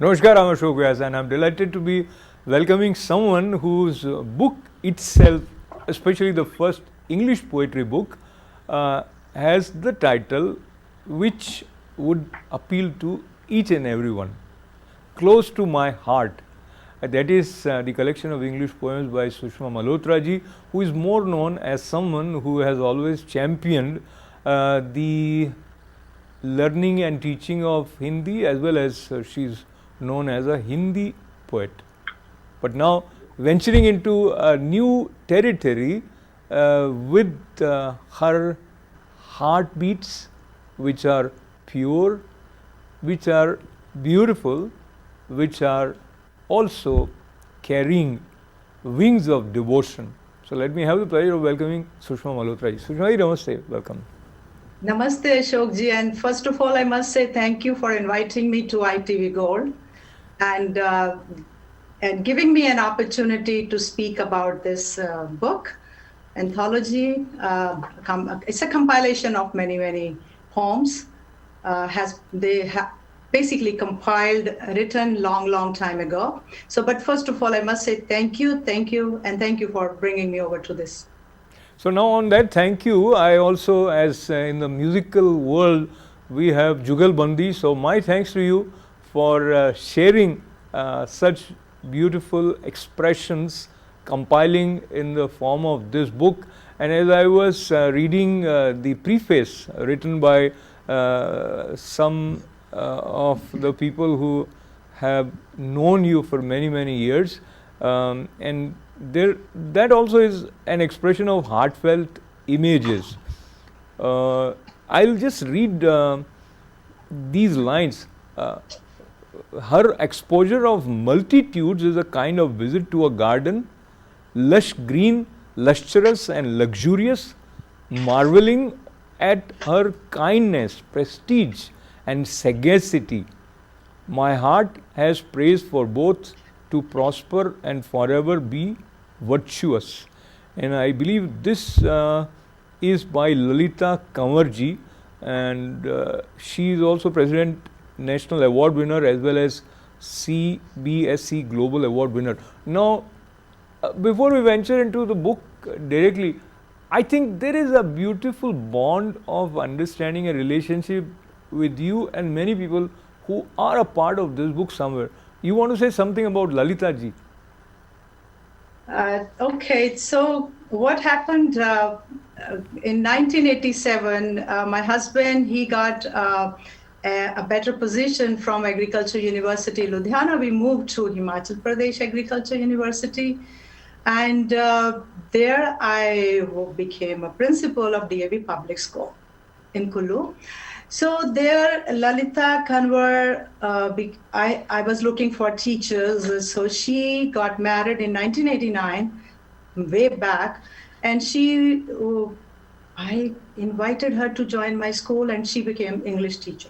Namaskar, I'm Ashok Vyas, and I'm delighted to be welcoming someone whose book itself, especially the first English poetry book, has the title which would appeal to each and everyone, Close to My Heart. That is the collection of English poems by Sushma Malhotra ji, who is more known as someone who has always championed the learning and teaching of Hindi, as well as she is known as a Hindi poet. But now venturing into a new territory with her heartbeats, which are pure, which are beautiful, which are also carrying wings of devotion. So let me have the pleasure of welcoming Sushma Malhotra ji. Sushma ji, namaste, welcome. Namaste Ashok ji, and first of all I must say thank you for inviting me to ITV Gold and giving me an opportunity to speak about this book, anthology. It's a compilation of many poems. Basically compiled, written long time ago. So, but first of all I must say thank you, and thank you for bringing me over to this. So now on that thank you, I also, as in the musical world we have Jugal Bandi, so my thanks to you for sharing such beautiful expressions, compiling in the form of this book. And as I was reading the preface written by some of the people who have known you for many years, and that also is an expression of heartfelt images. I'll just read these lines. Her exposure of multitudes is a kind of visit to a garden, lush green, lustrous and luxurious, marveling at her kindness, prestige and sagacity. My heart has praise for both, to prosper and forever be virtuous. And I believe this is by Lalita Kanwarji, and she is also President National Award winner as well as CBSE Global Award winner. Now, before we venture into the book directly, I think there is a beautiful bond of understanding a relationship with you and many people who are a part of this book somewhere. You want to say something about Lalita ji? Okay, so what happened in 1987, my husband, he got a better position from Agriculture University, Ludhiana. We moved to Himachal Pradesh Agriculture University, and there I became a principal of DAV Public School in Kullu. So there, Lalita Kanwar, I was looking for teachers. So she got married in 1989, way back, and I invited her to join my school, and she became English teacher.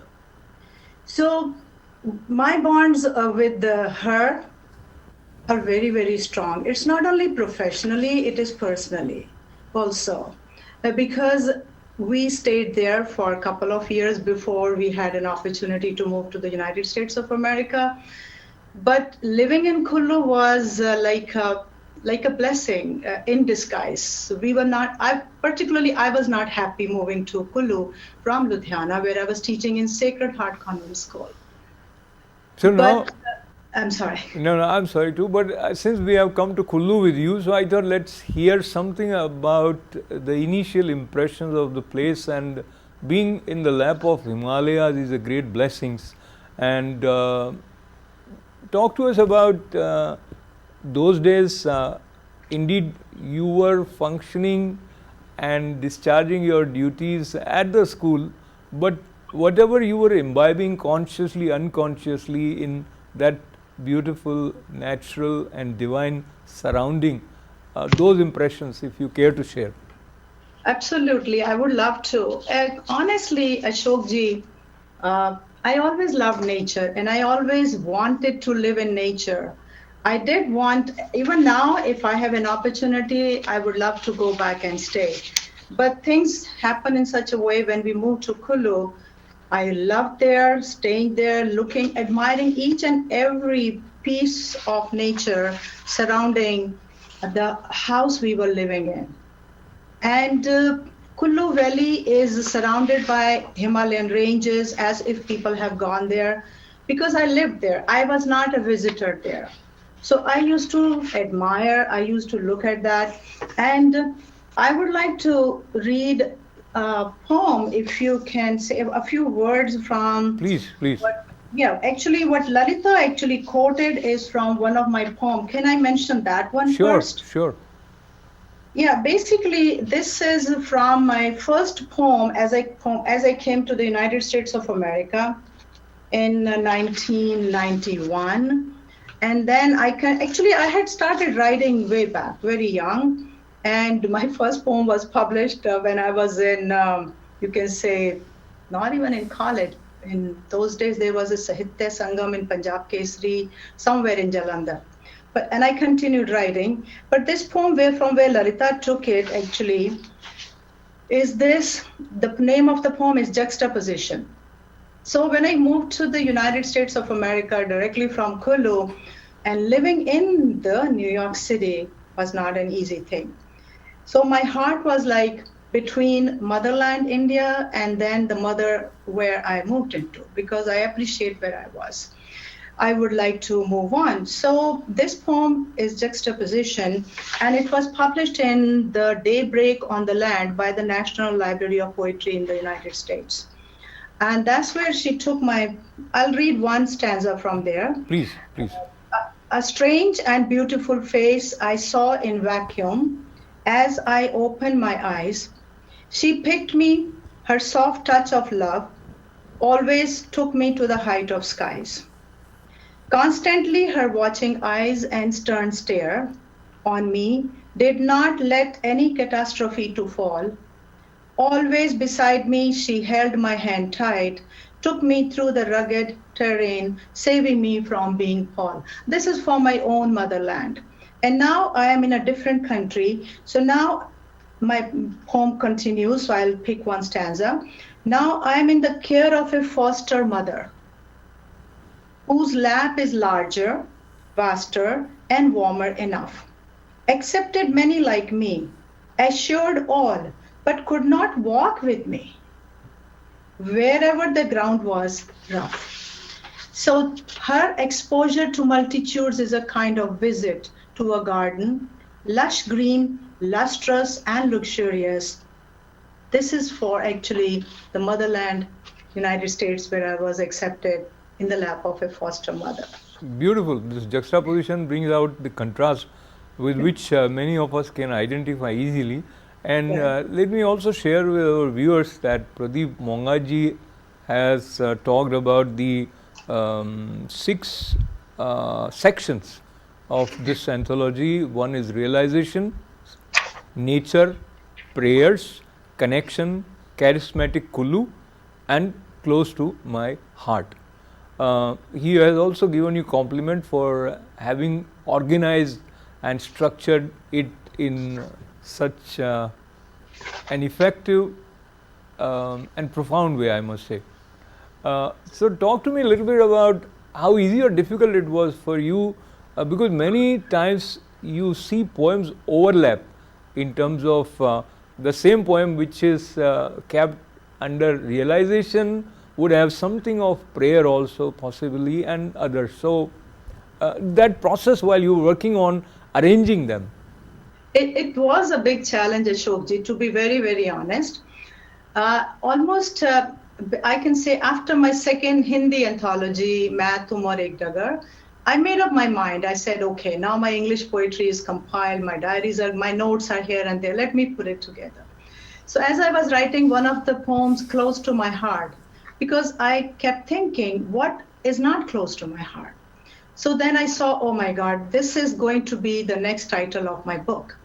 So my bonds with her are very strong. It's not only professionally, it is personally also, because we stayed there for a couple of years before we had an opportunity to move to the United States of America. But living in Kullu was like a blessing in disguise. We were not, I was not happy moving to Kullu from Ludhiana, where I was teaching in Sacred Heart Convent School. So now, I'm sorry. No, I'm sorry too. But since we have come to Kullu with you, so I thought let's hear something about the initial impressions of the place. And being in the lap of Himalayas is a great blessing. And talk to us about those days. Indeed, you were functioning and discharging your duties at the school, but whatever you were imbibing consciously, unconsciously in that beautiful, natural and divine surrounding, those impressions, if you care to share. Absolutely, I would love to. Honestly, Ashok ji, I always loved nature, and I always wanted to live in nature. I did want, even now, if I have an opportunity, I would love to go back and stay. But things happen in such a way when we moved to Kullu. I loved there, staying there, looking, admiring each and every piece of nature surrounding the house we were living in. And Kullu Valley is surrounded by Himalayan ranges, as if people have gone there. Because I lived there, I was not a visitor there. So I used to admire, I used to look at that. And I would like to read a poem, if you can say a few words from. Please, please. Yeah, actually, what Lalita actually quoted is from one of my poems. Can I mention that one first? Sure. Yeah, basically, this is from my first poem as I came to the United States of America in 1991, and then I had started writing way back, very young, and my first poem was published when I was in, you can say, not even in college. In those days, there was a Sahitya Sangam in Punjab Kesri, somewhere in Jalandhar. And I continued writing. But this poem, from where Lalita took it, actually, is this. The name of the poem is Juxtaposition. So when I moved to the United States of America directly from Kullu, and living in the New York City was not an easy thing. So my heart was like between motherland India and then the mother where I moved into, because I appreciate where I was. I would like to move on. So this poem is Juxtaposition, and it was published in the Daybreak on the Land by the National Library of Poetry in the United States. And that's where she took I'll read one stanza from there. Please. A strange and beautiful face I saw in vacuum as I opened my eyes. She picked me, her soft touch of love always took me to the height of skies. Constantly her watching eyes and stern stare on me did not let any catastrophe to fall. Always beside me she held my hand tight, took me through the rugged terrain, saving me from being fall. This is for my own motherland. And now I am in a different country. So now my poem continues, so I'll pick one stanza. Now I am in the care of a foster mother, whose lap is larger, vaster, and warmer enough. Accepted many like me, assured all, but could not walk with me, wherever the ground was rough. So her exposure to multitudes is a kind of visit to a garden, lush green, lustrous, and luxurious. This is for actually the motherland, United States, where I was accepted in the lap of a foster mother. Beautiful. This juxtaposition brings out the contrast with which many of us can identify easily. And let me also share with our viewers that Pradeep Mongaji has talked about the 6 sections of this anthology. One is realization, nature, prayers, connection, charismatic Kullu, and close to my heart. He has also given you compliment for having organized and structured it in such an effective and profound way, I must say. So talk to me a little bit about how easy or difficult it was for you, because many times you see poems overlap in terms of the same poem which is kept under realization would have something of prayer also possibly and others. So that process while you were working on arranging them. It was a big challenge, Ashokji, to be very, very honest. Almost, I can say after my second Hindi anthology, Main Tum Aur Ek Dagar, I made up my mind. I said, okay, now my English poetry is compiled, my diaries my notes are here and there, let me put it together. So as I was writing one of the poems close to my heart, because I kept thinking, what is not close to my heart? So then I saw, oh my God, this is going to be the next title of my book.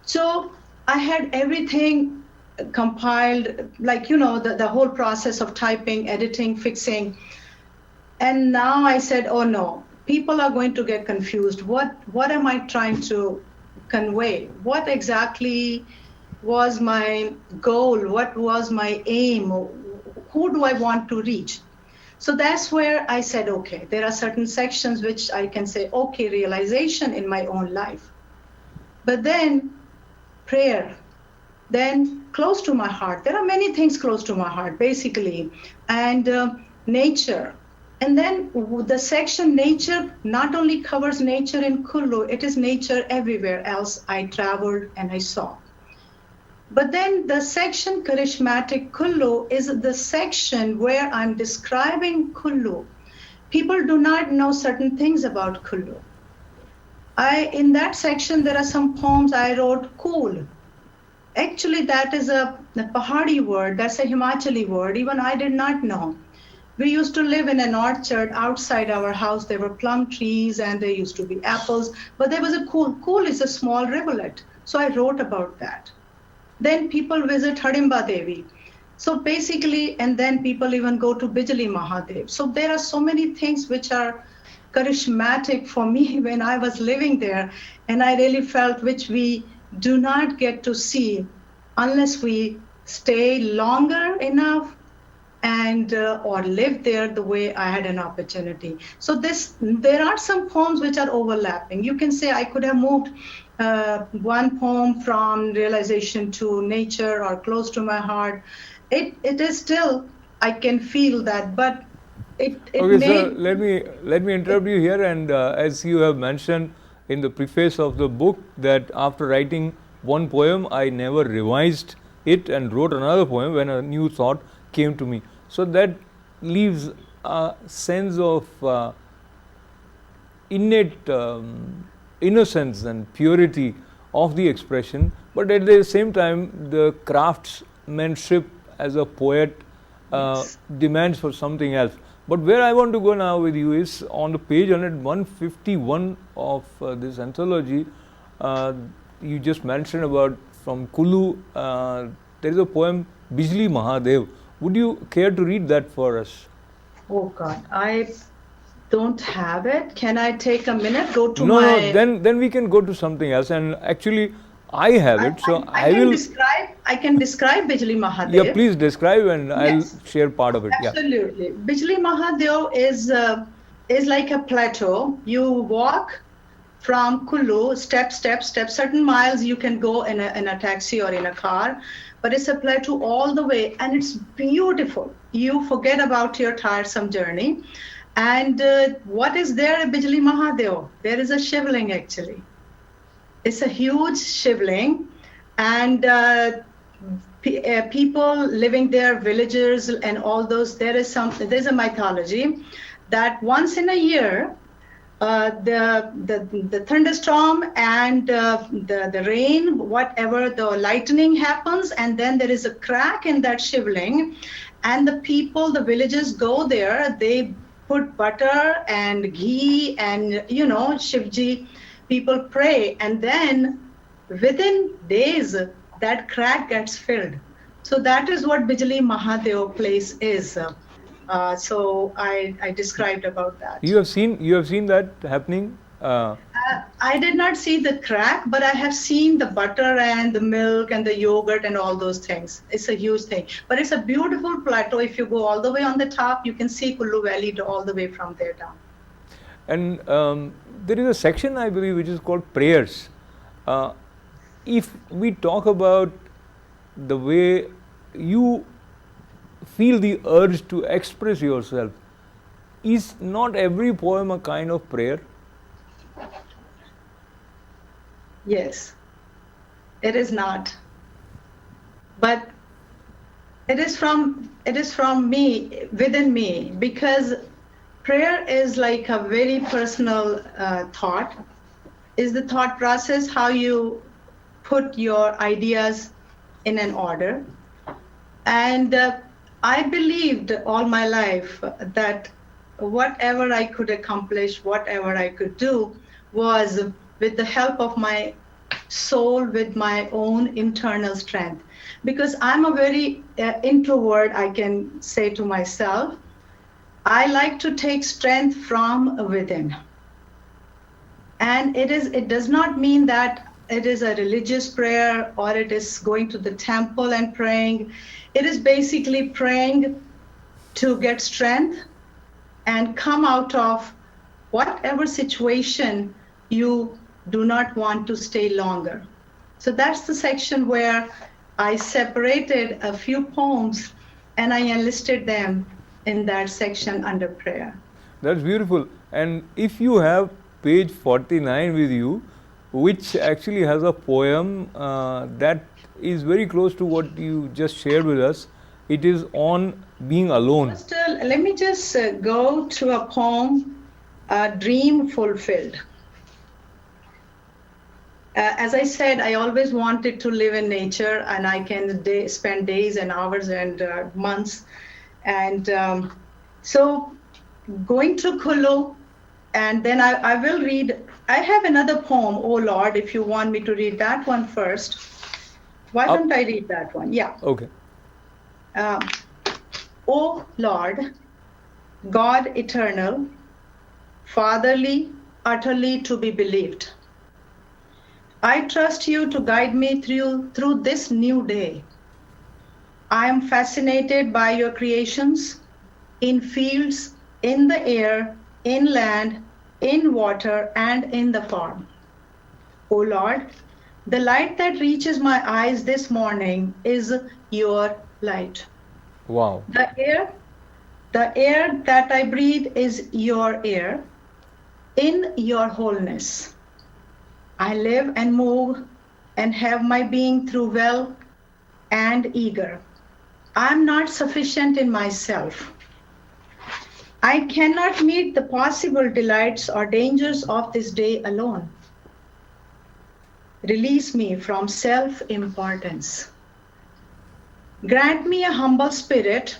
So I had everything compiled, like, the whole process of typing, editing, fixing. And now I said, oh no, people are going to get confused. What am I trying to convey? What exactly was my goal? What was my aim? who do I want to reach? So that's where I said, okay, there are certain sections which I can say, okay, realization in my own life. But then prayer, then close to my heart. There are many things close to my heart, basically, and nature. And then the section nature not only covers nature in Kullu, it is nature everywhere else I traveled and I saw. But then the section charismatic Kullu is the section where I'm describing Kullu. People do not know certain things about Kullu. In that section, there are some poems I wrote, cool. Actually, that is a Pahadi word, that's a Himachali word, even I did not know. We used to live in an orchard outside our house. There were plum trees and there used to be apples, but there was a cool. Cool is a small rivulet. So I wrote about that. Then people visit Harimba Devi. So basically, and then people even go to Bijli Mahadev. So there are so many things which are charismatic for me when I was living there. And I really felt which we do not get to see unless we stay longer enough and or live there the way I had an opportunity. So there are some poems which are overlapping. You can say I could have moved one poem from realization to nature or close to my heart. It is still, I can feel that, but it okay, may... so let me interrupt you here, and as you have mentioned in the preface of the book that after writing one poem, I never revised it and wrote another poem when a new thought came to me. So that leaves a sense of innate innocence and purity of the expression, but at the same time, the craftsmanship as a poet demands for something else. But where I want to go now with you is on the page 151 of this anthology. You just mentioned about from Kulu, there is a poem Bijli Mahadev. Would you care to read that for us? Oh God, I don't have it. Can I take a minute? Go to no, my... No, then we can go to something else. And actually, I have it, so I will... I can describe Bijli Mahadev. Yeah, please describe and yes. I'll share part of it. Absolutely. Yeah. Bijli Mahadev is like a plateau. You walk from Kullu, step. Certain miles you can go in a taxi or in a car, but it's a plateau all the way, and it's beautiful. You forget about your tiresome journey. And what is there at Bijli Mahadev? There is a shivling actually. It's a huge shivling, and people living there, villagers and all those, there's a mythology that once in a year, the thunderstorm and the rain, whatever, the lightning happens, and then there is a crack in that shivling, and the people, the villagers go there, they put butter and ghee and, Shivji, people pray, and then within days, that crack gets filled. So that is what Bijli Mahadev place is. So I described about that. You have seen that happening? I did not see the crack, but I have seen the butter and the milk and the yogurt and all those things. It's a huge thing. But it's a beautiful plateau. If you go all the way on the top, you can see Kullu Valley all the way from there down. And there is a section, I believe, which is called prayers. If we talk about the way you feel the urge to express yourself, is not every poem a kind of prayer? Yes, it is not. But it is from me, within me, because prayer is like a very personal thought. Is the thought process how you put your ideas in an order. And I believed all my life that whatever I could accomplish, whatever I could do was with the help of my soul, with my own internal strength. Because I'm a very introvert, I can say to myself, I like to take strength from within. And it does not mean that it is a religious prayer or it is going to the temple and praying. It is basically praying to get strength and come out of whatever situation you do not want to stay longer. So that's the section where I separated a few poems and I enlisted them in that section under prayer. That's beautiful. And if you have page 49 with you, which actually has a poem that is very close to what you just shared with us, it is on being alone. First, let me just go to a poem, Dream Fulfilled. As I said, I always wanted to live in nature, and I can spend days and hours and months. And so going to Kulu, and then I will read, I have another poem, Oh Lord, if you want me to read that one first. Why don't I read that one? Yeah. Okay. O Lord, God eternal, fatherly, utterly to be believed. I trust you to guide me through this new day. I am fascinated by your creations in fields, in the air, in land, in water, and in the farm. O Lord, the light that reaches my eyes this morning is your light. Wow. The air that I breathe is your air in your wholeness. I live and move and have my being through well and eager. I'm not sufficient in myself. I cannot meet the possible delights or dangers of this day alone. Release me from self-importance. Grant me a humble spirit,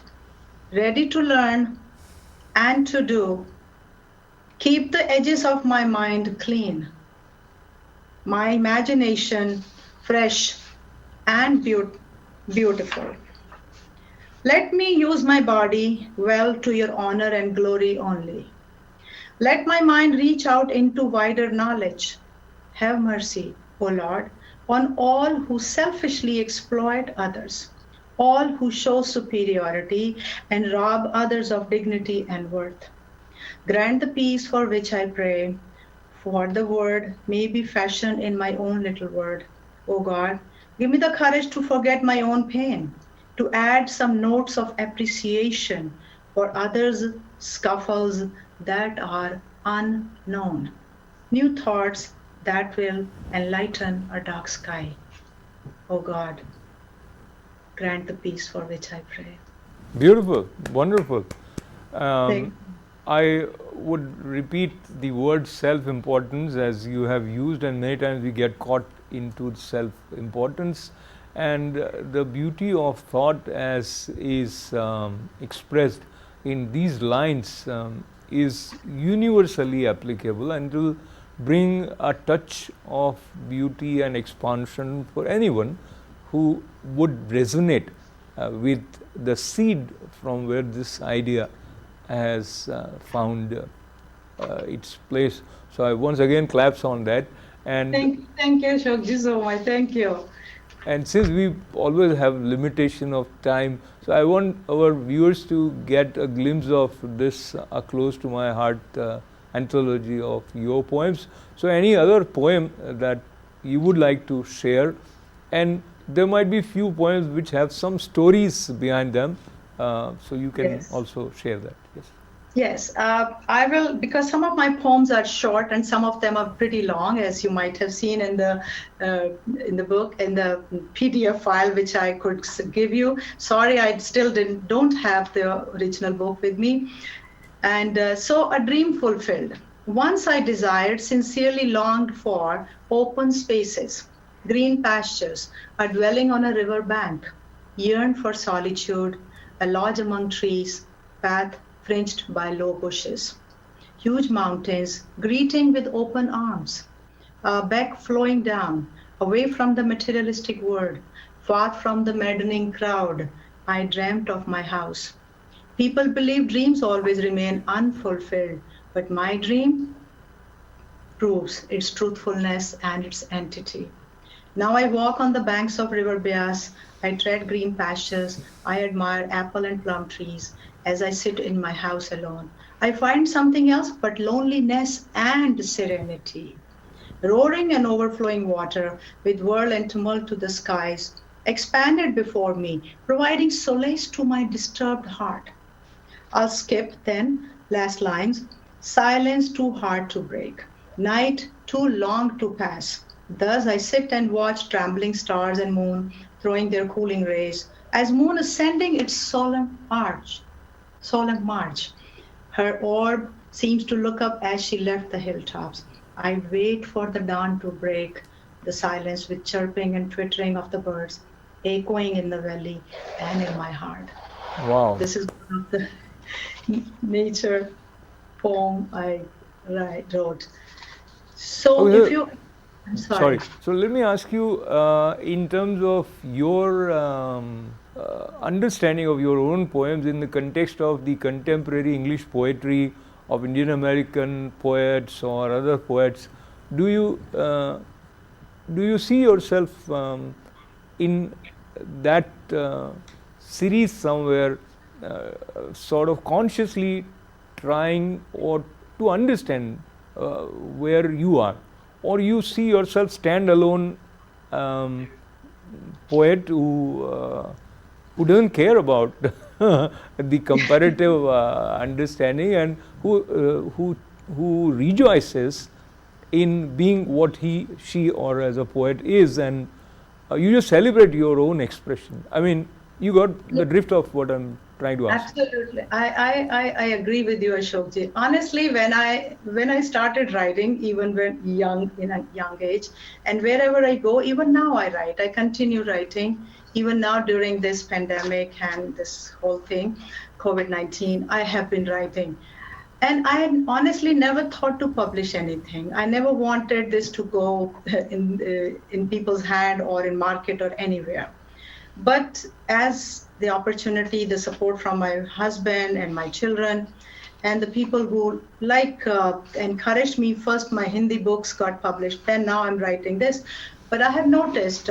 ready to learn and to do. Keep the edges of my mind clean, my imagination fresh and beautiful. Let me use my body well to your honor and glory only. Let my mind reach out into wider knowledge. Have mercy, O Lord, on all who selfishly exploit others, all who show superiority and rob others of dignity and worth. Grant the peace for which I pray, for the word may be fashioned in my own little word. O God, give me the courage to forget my own pain, to add some notes of appreciation for others' scuffles that are unknown, new thoughts that will enlighten a dark sky. O God, grant the peace for which I pray. Beautiful, wonderful. Thank I would repeat the word self-importance as you have used, and many times we get caught into self-importance, and the beauty of thought as is expressed in these lines is universally applicable and will bring a touch of beauty and expansion for anyone who would resonate with the seed from where this idea has found its place. So I once again claps on that. And thank you, Ashokji, so much. Thank you. And since we always have limitation of time, so I want our viewers to get a glimpse of this close to my heart anthology of your poems. So any other poem that you would like to share, and there might be few poems which have some stories behind them, so you can also share that. Yes, I will, because some of my poems are short and some of them are pretty long, as you might have seen in the book, in the PDF file which I could give you. Sorry, I still don't have the original book with me. And so, a dream fulfilled. Once I desired, sincerely longed for open spaces, green pastures, a dwelling on a river bank, yearned for solitude, a lodge among trees, path fringed by low bushes, huge mountains greeting with open arms, a beck flowing down, away from the materialistic world, far from the maddening crowd. I dreamt of my house. People believe dreams always remain unfulfilled, but my dream proves its truthfulness and its entity. Now I walk on the banks of River Beas. I tread green pastures. I admire apple and plum trees as I sit in my house alone. I find something else but loneliness and serenity. Roaring and overflowing water, with whirl and tumult to the skies, expanded before me, providing solace to my disturbed heart. I'll skip then last lines. Silence too hard to break, night too long to pass. Thus I sit and watch trembling stars and moon throwing their cooling rays, as moon ascending its solemn march. Her orb seems to look up as she left the hilltops. I wait for the dawn to break the silence with chirping and twittering of the birds, echoing in the valley and in my heart. Wow. This is one of the nature poem I wrote. So Okay, if you, I'm sorry. sorry. So let me ask you, in terms of your understanding of your own poems in the context of the contemporary English poetry of Indian American poets or other poets, do you see yourself in that series somewhere, sort of consciously trying or to understand where you are, or you see yourself standalone poet who doesn't care about the comparative understanding, and who rejoices in being what she or as a poet is, and you just celebrate your own expression. I mean, you got the drift of what I'm trying to ask. Absolutely. I agree with you, Ashokji. Honestly, when I started writing, even when in a young age, and wherever I go, even now I write. I continue writing. Even now during this pandemic and this whole thing, COVID-19, I have been writing. And I honestly never thought to publish anything. I never wanted this to go in people's hand or in market or anywhere. But as the opportunity, the support from my husband and my children, and the people who encouraged me, first my Hindi books got published, then now I'm writing this. But I have noticed,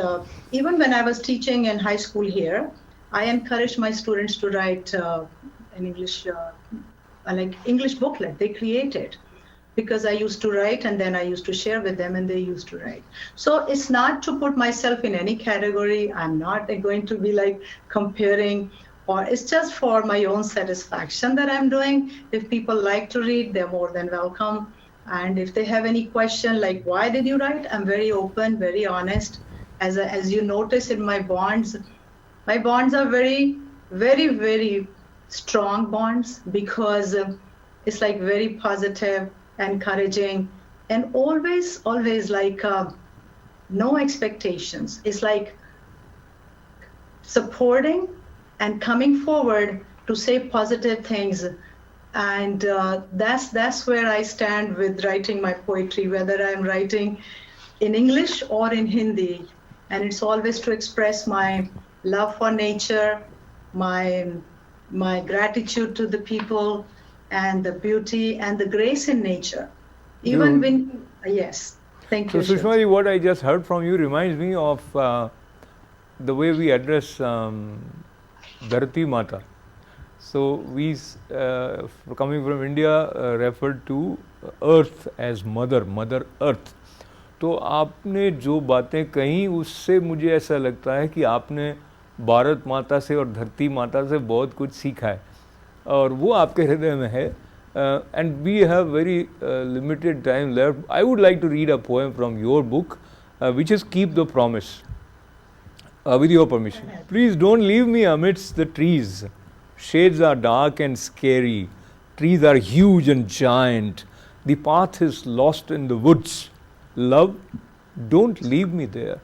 even when I was teaching in high school here, I encouraged my students to write an English booklet. They created, because I used to write and then I used to share with them and they used to write. So it's not to put myself in any category. I'm not going to be like comparing, or it's just for my own satisfaction that I'm doing. If people like to read, they're more than welcome. And if they have any question like, why did you write? I'm very open, very honest. As you notice in my bonds are very, very, very strong bonds, because it's like very positive, encouraging, and always like no expectations. It's like supporting and coming forward to say positive things. And that's where I stand with writing my poetry, whether I'm writing in English or in Hindi. And it's always to express my love for nature, my gratitude to the people, and the beauty and the grace in nature. Even when, yes, thank you. So Sushma ji, what I just heard from you reminds me of the way we address Dharati Mata. So we, coming from India, referred to earth as mother earth. तो आपने जो बातें कही उससे मुझे ऐसा लगता है कि आपने भारत माता से और धरती माता से बहुत कुछ सीखा है, और वो आपके हृदय में है. And we have very limited time left. I would like to read a poem from your book, which is Keep the Promise. With your permission. Please don't leave me amidst the trees. Shades are dark and scary. Trees are huge and giant. The path is lost in the woods. Love, don't leave me there.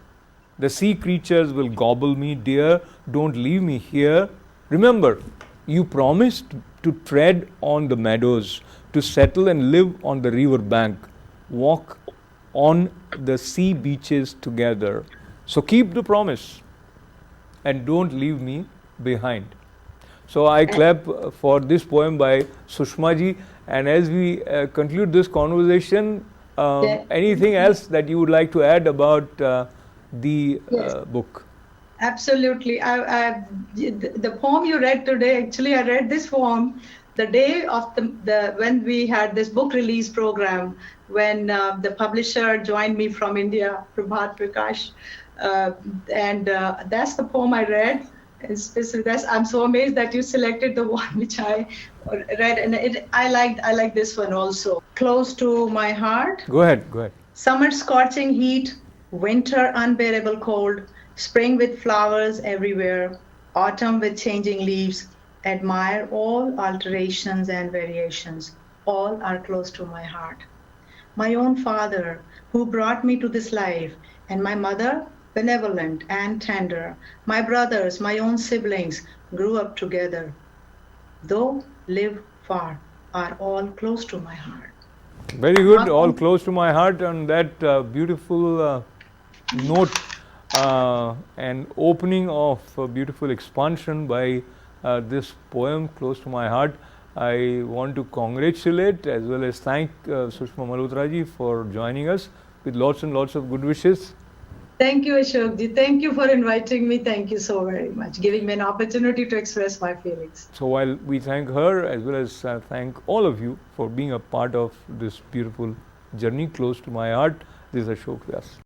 The sea creatures will gobble me, dear. Don't leave me here. Remember, you promised to tread on the meadows, to settle and live on the river bank, walk on the sea beaches together. So keep the promise and don't leave me behind. So I clap for this poem by Sushma ji. And as we conclude this conversation, anything else that you would like to add about the Yes. book. Absolutely. The poem you read today, actually, I read this poem the day of the when we had this book release program, when the publisher joined me from India, Prabhat Prakash. And that's the poem I read. I'm so amazed that you selected the one which I read. And I like this one also. Close to my heart. Go ahead, go ahead. Summer scorching heat, winter unbearable cold, spring with flowers everywhere, autumn with changing leaves. Admire all alterations and variations. All are close to my heart. My own father, who brought me to this life, and my mother, benevolent and tender. My brothers, my own siblings, grew up together, though live far, are all close to my heart. Very good, all close to my heart on that beautiful note and opening of a beautiful expansion by this poem close to my heart. I want to congratulate as well as thank Sushma Malhotra ji for joining us with lots and lots of good wishes. Thank you, Ashok ji. Thank you for inviting me. Thank you so very much, giving me an opportunity to express my feelings. So while we thank her as well as thank all of you for being a part of this beautiful journey close to my heart, this is Ashok Vyas.